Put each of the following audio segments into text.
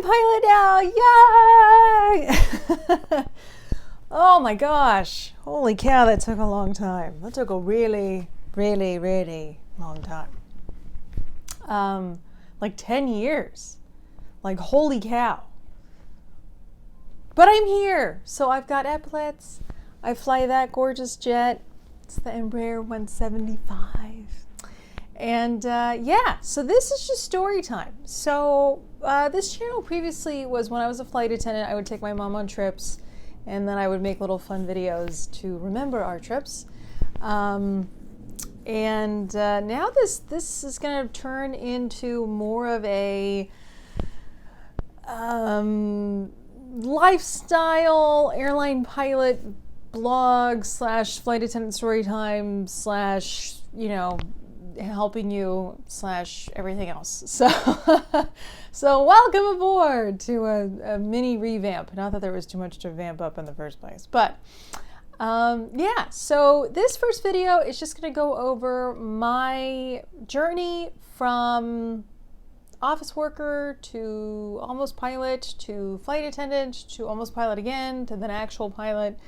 airline pilot now, yay! Oh my gosh, holy cow, that took a long time. That took a really, really, really long time. Like 10 years. Like, holy cow. But I'm here, so I've got epaulets. I fly that gorgeous jet. It's the Embraer 175. And yeah, so this is just story time. So this channel previously was when I was a flight attendant, I would take my mom on trips, and then I would make little fun videos to remember our trips. And now this is going to turn into more of a lifestyle airline pilot blog / flight attendant story time / helping you / everything else. So welcome aboard to a mini revamp. Not that there was too much to vamp up in the first place, but yeah, so this first video is just going to go over my journey from office worker to almost pilot to flight attendant to almost pilot again to then actual pilot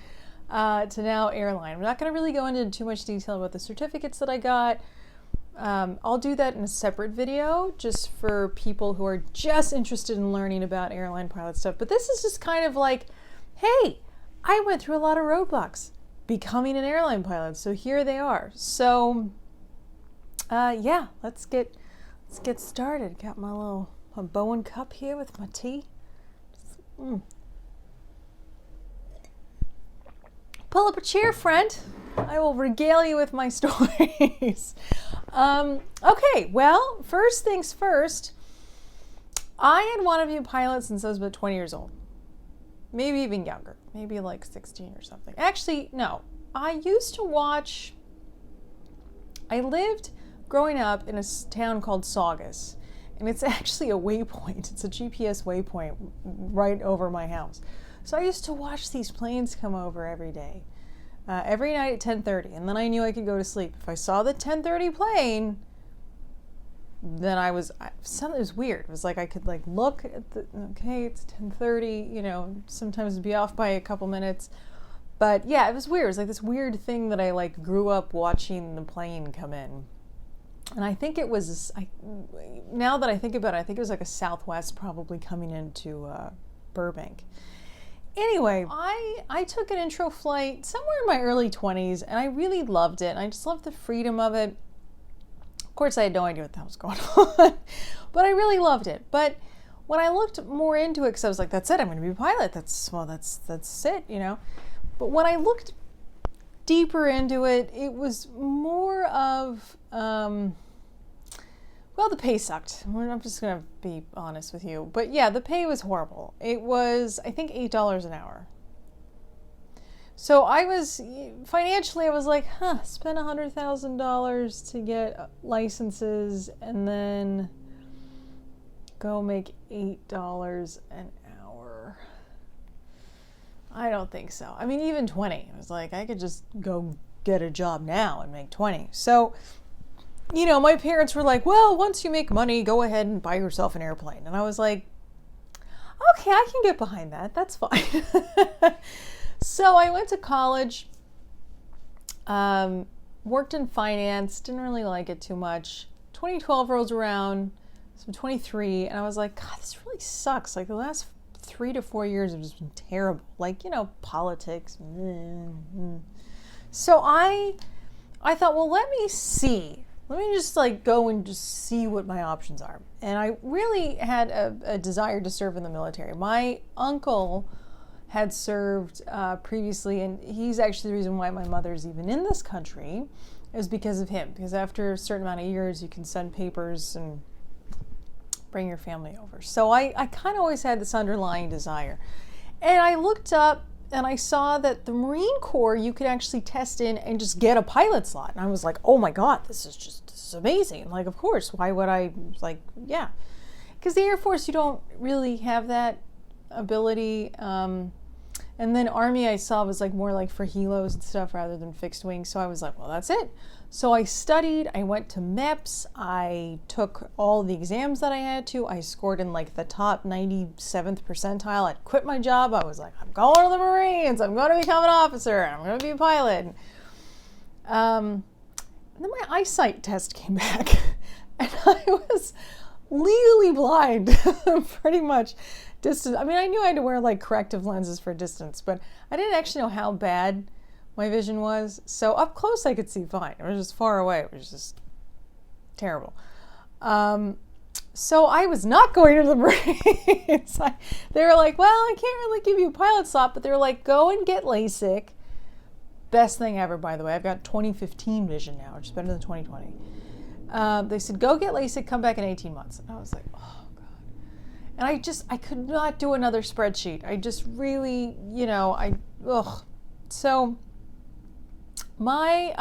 to now airline. I'm not going to really go into too much detail about the certificates that I got. I'll do that in a separate video just for people who are just interested in learning about airline pilot stuff. But this is just kind of like, hey, I went through a lot of roadblocks becoming an airline pilot, so here they are. So yeah, let's get started. Got my little Bowen cup here with my tea. Pull up a chair, friend. I will regale you with my stories. Okay, well, first things first, I had wanted to be a pilot since I was about 20 years old. Maybe even younger, maybe like 16 or something. Actually, no, I used to watch, I lived growing up in a town called Saugus, and it's actually a waypoint. It's a GPS waypoint right over my house. So I used to watch these planes come over every day. Every night at 10:30, and then I knew I could go to sleep. If I saw the 10:30 plane, then something was weird. It was like I could like look at okay, it's 10:30, sometimes it'd be off by a couple minutes. But yeah, it was weird. It was like this weird thing that I like grew up watching the plane come in. And I think it was, now that I think about it, I think it was like a Southwest probably coming into Burbank. Anyway, I took an intro flight somewhere in my early 20s, and I really loved it. And I just loved the freedom of it. Of course, I had no idea what the hell was going on, but I really loved it. But when I looked more into it, because I was like, that's it, I'm going to be a pilot. That's it, But when I looked deeper into it, it was more of, well, the pay sucked. I'm just going to be honest with you. But yeah, the pay was horrible. It was, I think, $8 an hour. So financially, I was like, spend $100,000 to get licenses and then go make $8 an hour. I don't think so. I mean, even 20. It was like, I could just go get a job now and make 20. So, my parents were like, well, once you make money, go ahead and buy yourself an airplane. And I was like, okay, I can get behind that. That's fine. So I went to college, worked in finance, didn't really like it too much. 2012 rolls around, so I'm 23, and I was like, God, this really sucks. Like the last 3 to 4 years have just been terrible. Like, politics. So I thought, well, let me see. Let me just go and just see what my options are. And I really had a desire to serve in the military. My uncle had served previously, and he's actually the reason why my mother's even in this country, is because of him. Because after a certain amount of years, you can send papers and bring your family over. So I kind of always had this underlying desire. And I looked up and I saw that the Marine Corps, you could actually test in and just get a pilot slot. And I was like, oh my God, this is amazing. Like, of course, why would I? Yeah. Because the Air Force, you don't really have that ability. And then Army I saw was more for helos and stuff rather than fixed wing. So I was like, well, that's it. So I studied, I went to MEPS, I took all the exams that I had to. I scored in like the top 97th percentile. I quit my job. I was like, I'm going to the Marines. I'm going to become an officer. I'm going to be a pilot. And then my eyesight test came back and I was legally blind pretty much. Distance. I mean, I knew I had to wear like corrective lenses for distance, but I didn't actually know how bad my vision was. So up close I could see fine. It was just far away. It was just terrible. So I was not going to the Marines. They were like, well, I can't really give you a pilot slot, but they were like, go and get LASIK. Best thing ever, by the way. I've got 2015 vision now, which is better than 2020. They said, go get LASIK, come back in 18 months. And I was like, oh. And I could not do another spreadsheet. I just really, So I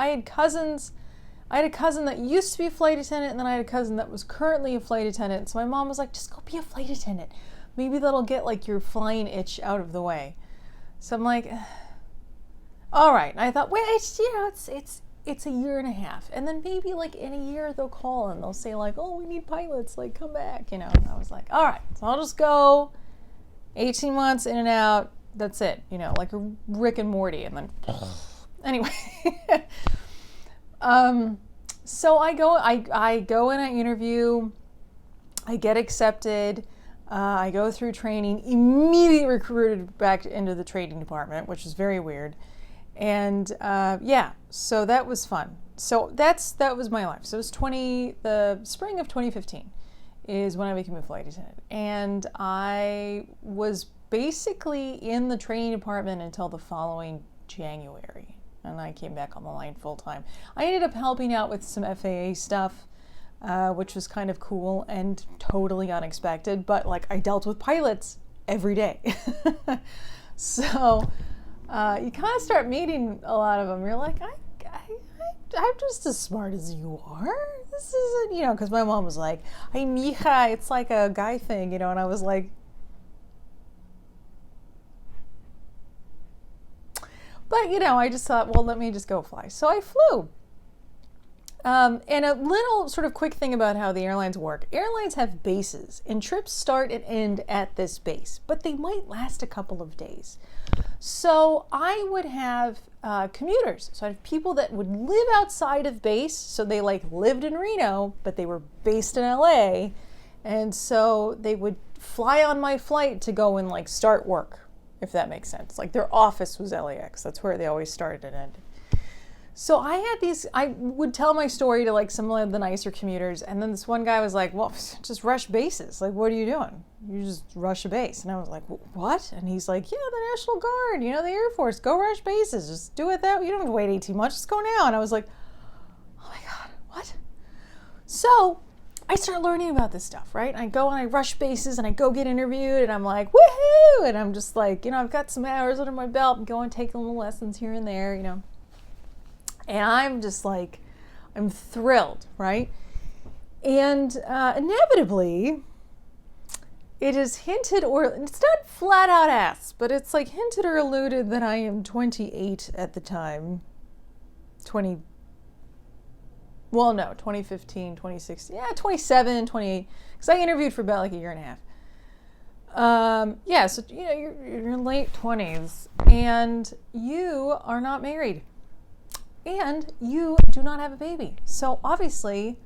had a cousin that used to be a flight attendant, and then I had a cousin that was currently a flight attendant. So my mom was like, just go be a flight attendant. Maybe that'll get like your flying itch out of the way. So I'm like, all right. And I thought, well, it's a year and a half, and then maybe like in a year they'll call and they'll say like, oh, we need pilots, like come back, And I was like, all right, so I'll just go 18 months in and out, that's it, like a Rick and Morty. And then anyway, so I go in, I interview, I get accepted, I go through training, immediately recruited back into the training department, which is very weird. And so that was fun. So that was my life. So it was the spring of 2015 is when I became a flight attendant. And I was basically in the training department until the following January. And I came back on the line full time. I ended up helping out with some FAA stuff, which was kind of cool and totally unexpected. But like I dealt with pilots every day. So you kind of start meeting a lot of them. You're like, I'm just as smart as you are. This isn't, because my mom was like, hey, mija, it's like a guy thing, and I was like, but, I just thought, well, let me just go fly. So I flew. And a little sort of quick thing about how the airlines work. Airlines have bases, and trips start and end at this base, but they might last a couple of days. So I would have commuters. So I'd have people that would live outside of base. So they lived in Reno, but they were based in LA. And so they would fly on my flight to go and start work, if that makes sense. Like their office was LAX. That's where they always started and ended. So I would tell my story to some of the nicer commuters, and then this one guy was like, well, just rush bases. Like, what are you doing? You just rush a base. And I was like, what? And he's like, yeah, the National Guard, the Air Force, go rush bases. Just do it that way. You don't have to wait 18 months, just go now. And I was like, oh my God, what? So I start learning about this stuff, right? I go and I rush bases and I go get interviewed and I'm like, woohoo! And I'm just like, I've got some hours under my belt and go and take little lessons here and there, And I'm just I'm thrilled, right? And inevitably, it is hinted, or it's not flat out asked, but it's hinted or alluded that I am 28 at the time. 2015, 2016, 27, 28, because I interviewed for about a year and a half. So, you're late 20s, and you are not married. And you do not have a baby. So obviously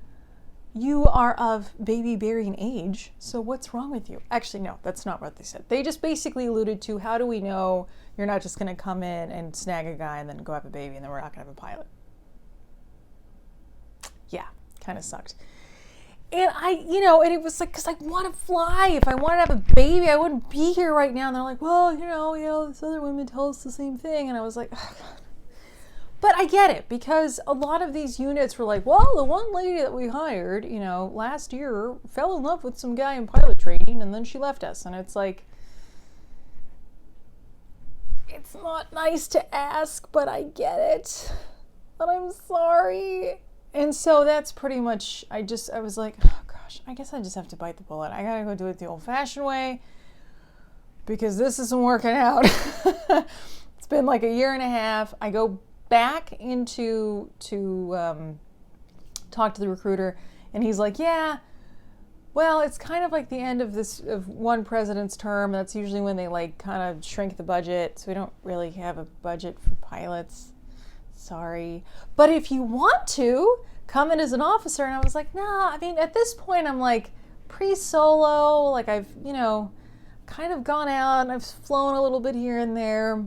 you are of baby bearing age. So what's wrong with you? Actually, no, that's not what they said. They just basically alluded to, how do we know you're not just going to come in and snag a guy and then go have a baby and then we're not going to have a pilot? Yeah, kind of sucked. And and it was because I want to fly. If I wanted to have a baby, I wouldn't be here right now. And they're like, well, this other women tell us the same thing. And I was like, oh, God. But I get it, because a lot of these units were like, well, the one lady that we hired, last year fell in love with some guy in pilot training and then she left us. And it's like, it's not nice to ask, but I get it. But I'm sorry. And so that's pretty much, I was like, oh gosh, I guess I just have to bite the bullet. I gotta go do it the old fashioned way because this isn't working out. It's been a year and a half. I go back into to talk to the recruiter, and he's like, yeah, well, it's kind of like the end of one president's term. That's usually when they like kind of shrink the budget, so we don't really have a budget for pilots. Sorry. But if you want to come in as an officer, and I was like, nah, I mean, at this point I'm like pre-solo, like I've, kind of gone out and I've flown a little bit here and there,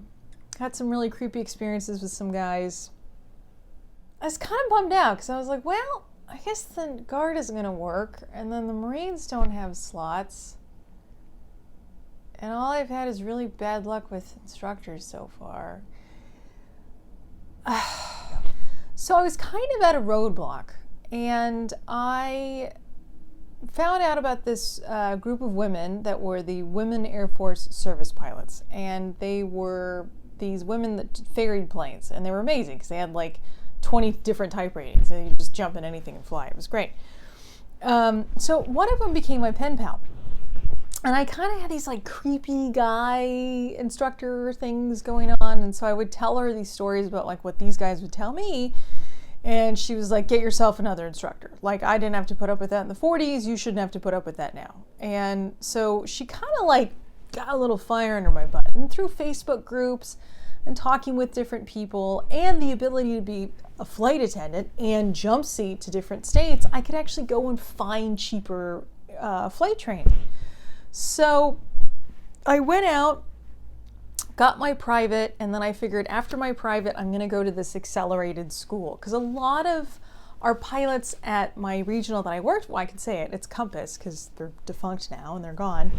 had some really creepy experiences with some guys. I was kind of bummed out because I was like, well, I guess the Guard isn't going to work, and then the Marines don't have slots, and all I've had is really bad luck with instructors so far. So I was kind of at a roadblock, and I found out about this group of women that were the Women Air Force Service Pilots, and they were these women that ferried planes, and they were amazing because they had like 20 different type ratings, and you just jump in anything and fly. It was great. So one of them became my pen pal, and I kind of had these like creepy guy instructor things going on, and so I would tell her these stories about like what these guys would tell me, and she was like, get yourself another instructor. Like, I didn't have to put up with that in the 40s, you shouldn't have to put up with that now. And so she kind of like got a little fire under my butt, and through Facebook groups and talking with different people and the ability to be a flight attendant and jump seat to different states, I could actually go and find cheaper flight training. So I went out, got my private, and then I figured after my private, I'm going to go to this accelerated school, because a lot of our pilots at my regional that I worked, well, I can say it, it's Compass, because they're defunct now and they're gone.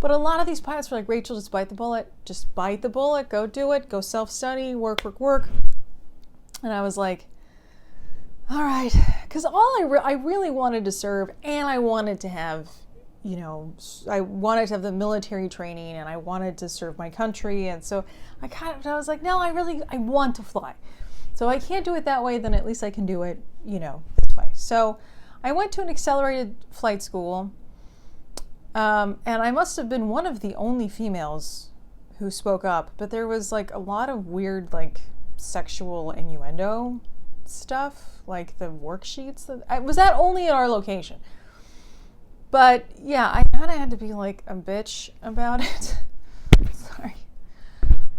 But a lot of these pilots were like, Rachel, just bite the bullet, go do it, go self-study, work. And I was like, all right, because I really wanted to serve, and I wanted to have, I wanted to have the military training, and I wanted to serve my country. And so I was like, no, I want to fly. So I can't do it that way, then at least I can do it, this way. So I went to an accelerated flight school, and I must have been one of the only females who spoke up, but there was like a lot of weird like sexual innuendo stuff, like the worksheets. Was that only at our location? But yeah, I kind of had to be like a bitch about it. Sorry.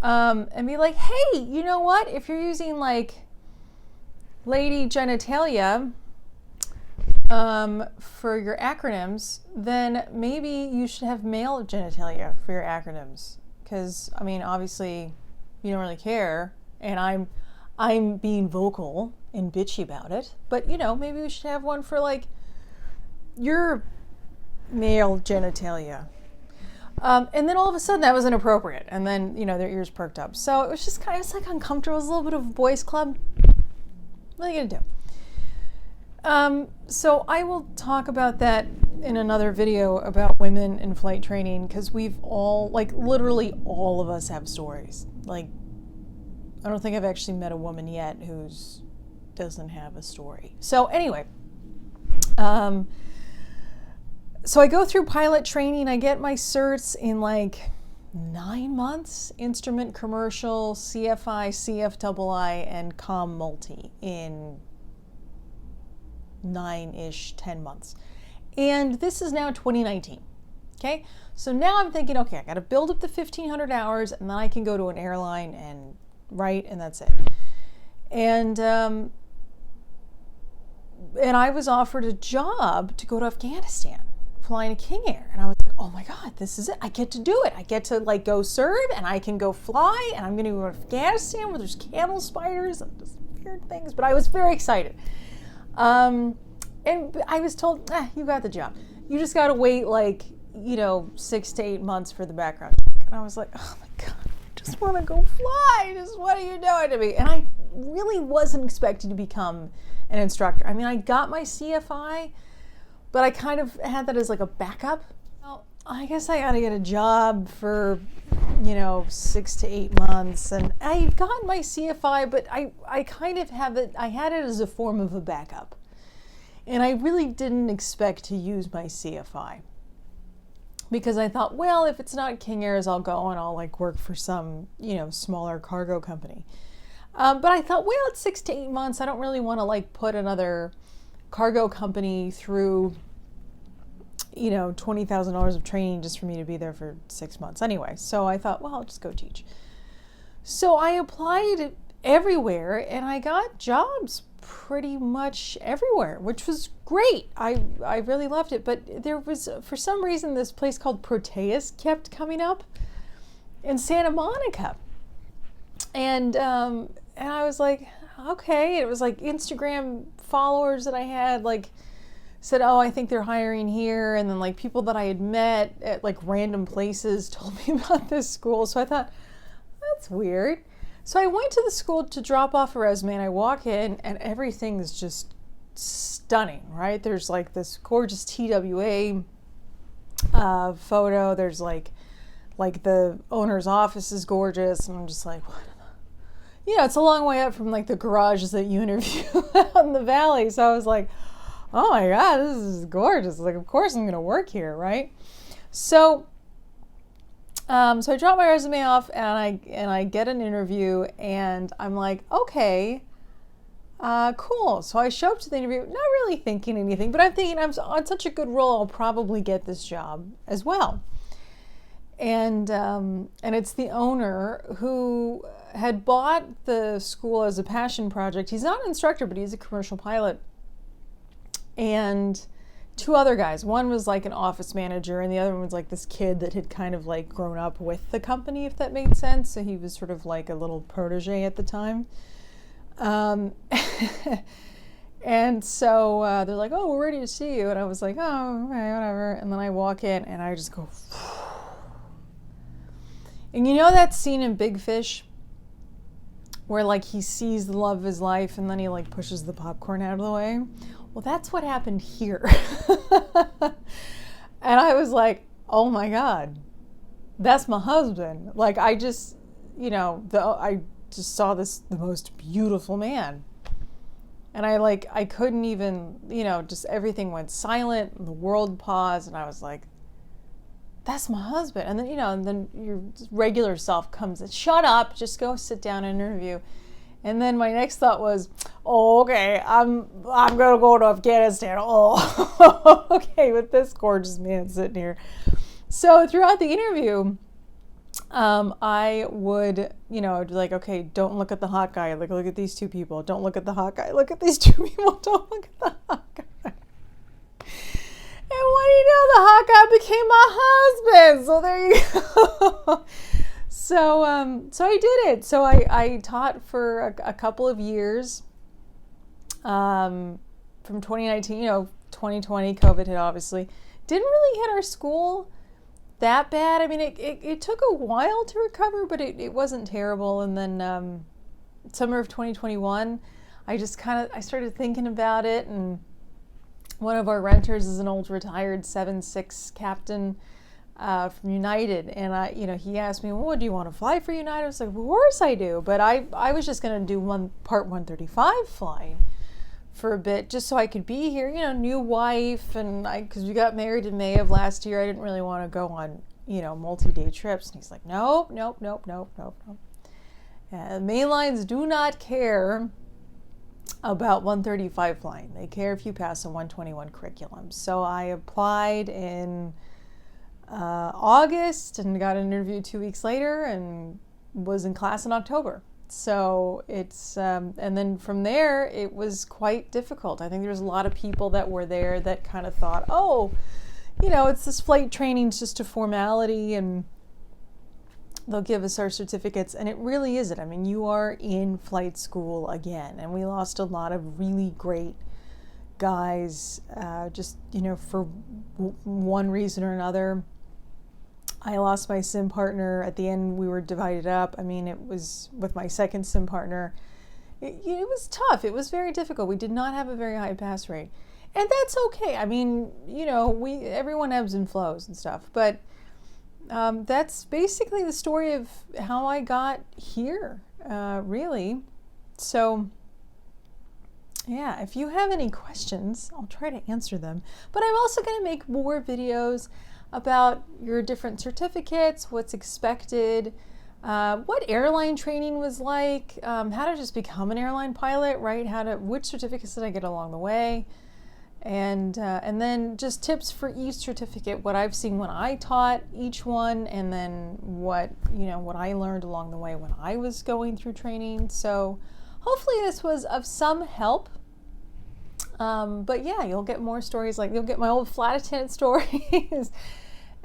And be like, hey, you know what? If you're using like lady genitalia for your acronyms, then maybe you should have male genitalia for your acronyms. Because, I mean, obviously you don't really care, and I'm being vocal and bitchy about it. But, maybe we should have one for like your male genitalia. And then all of a sudden that was inappropriate, and then their ears perked up. So it was just kind of like uncomfortable. It was a little bit of a boys club. What are you gonna do? So I will talk about that in another video about women in flight training, because we've all, like, literally all of us have stories. Like, I don't think I've actually met a woman yet who doesn't have a story. So anyway, so I go through pilot training. I get my certs in like 9 months, instrument commercial, CFI, CFII, and comm multi in 9-ish, 10 months. And this is now 2019. Okay, so now I'm thinking, okay, I got to build up the 1,500 hours, and then I can go to an airline and write, and that's it. And I was offered a job to go to Afghanistan, flying a King Air, and I was like, oh my God, this is it. I get to do it. I get to like go serve, and I can go fly, and I'm going to go to Afghanistan where there's camel spiders and just weird things. But I was very excited. And I was told, you got the job. You just got to wait like, 6 to 8 months for the background check. And I was like, oh my God, I just want to go fly. Just what are you doing to me? And I really wasn't expecting to become an instructor. I mean, I got my CFI, but I kind of had that as like a backup. Well, I guess I got to get a job for, 6 to 8 months. And I got my CFI, but I kind of have it, I had it as a form of a backup. And I really didn't expect to use my CFI, because I thought, well, if it's not King Airs, I'll go and I'll like work for some, smaller cargo company. But I thought, well, it's 6 to 8 months. I don't really want to like put another cargo company through, $20,000 of training just for me to be there for 6 months anyway. So I thought, well, I'll just go teach. So I applied everywhere and I got jobs pretty much everywhere, which was great. I really loved it. But there was, for some reason, this place called Proteus kept coming up in Santa Monica. And I was like, okay. It was like Instagram followers that I had like said, oh, I think they're hiring here. And then like people that I had met at like random places told me about this school. So I thought, that's weird. So I went to the school to drop off a resume and I walk in and everything is just stunning, right? There's like this gorgeous TWA photo. There's like the owner's office is gorgeous. And I'm just like, what? It's a long way up from like the garages that you interview out in the valley. So I was like, oh my God, this is gorgeous. Like, of course I'm going to work here, right? So I drop my resume off and I get an interview and I'm like, okay, cool. So I show up to the interview, not really thinking anything, but I'm thinking I'm on such a good roll, I'll probably get this job as well. And it's the owner who had bought the school as a passion project. He's not an instructor, but he's a commercial pilot. And 2 other guys. One was like an office manager, and the other one was like this kid that had kind of like grown up with the company, if that made sense. So he was sort of like a little protege at the time. And so they're like, oh, we're ready to see you. And I was like, oh, okay, whatever. And then I walk in and I just go, and you know that scene in Big Fish where like he sees the love of his life and then he like pushes the popcorn out of the way? Well, that's what happened here. And I was like, oh my God, that's my husband. Like I just, I just saw the most beautiful man. And I couldn't even, just everything went silent and the world paused and I was like, that's my husband. And then, and then your regular self comes and shut up, just go sit down and interview. And then my next thought was, oh, okay, I'm gonna go to Afghanistan. Oh, okay, with this gorgeous man sitting here. So throughout the interview, I would, I'd be like, okay, don't look at the hot guy. Like, look at these 2 people. Don't look at the hot guy. Look at these 2 people. Don't look at the hot guy. And what do you know? The hot guy became my husband. So there you go. So I did it. So I taught for a couple of years, from 2019, 2020, COVID hit obviously. Didn't really hit our school that bad. I mean, it took a while to recover, but it wasn't terrible. And then summer of 2021, I started thinking about it. And one of our renters is an old retired 7-6 captain from United, and he asked me, well, do you want to fly for United? I was like, of course I do, but I was just going to do Part 135 flying for a bit, just so I could be here, new wife, and because we got married in May of last year, I didn't really want to go on, multi-day trips, and he's like, nope. Main lines do not care about 135 flying. They care if you pass a 121 curriculum. So I applied in August and got an interview 2 weeks later and was in class in October. So it's, and then from there, it was quite difficult. I think there was a lot of people that were there that kind of thought, oh, it's this flight training, it's just a formality and they'll give us our certificates. And it really isn't. I mean, you are in flight school again. And we lost a lot of really great guys, just, for one reason or another. I lost my sim partner. At the end, we were divided up. I mean, it was with my second sim partner. It was tough. It was very difficult. We did not have a very high pass rate. And that's okay. I mean, everyone ebbs and flows and stuff. But that's basically the story of how I got here, really. So, yeah, if you have any questions, I'll try to answer them. But I'm also going to make more videos about your different certificates, what's expected, what airline training was like, how to just become an airline pilot, right? Which certificates did I get along the way? And then just tips for each certificate, what I've seen when I taught each one, and then what I learned along the way when I was going through training. So hopefully this was of some help. But yeah, you'll get more stories, like you'll get my old flight attendant stories,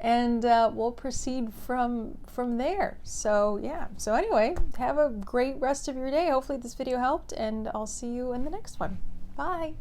and we'll proceed from there. So yeah, so anyway, have a great rest of your day. Hopefully this video helped, and I'll see you in the next one. Bye.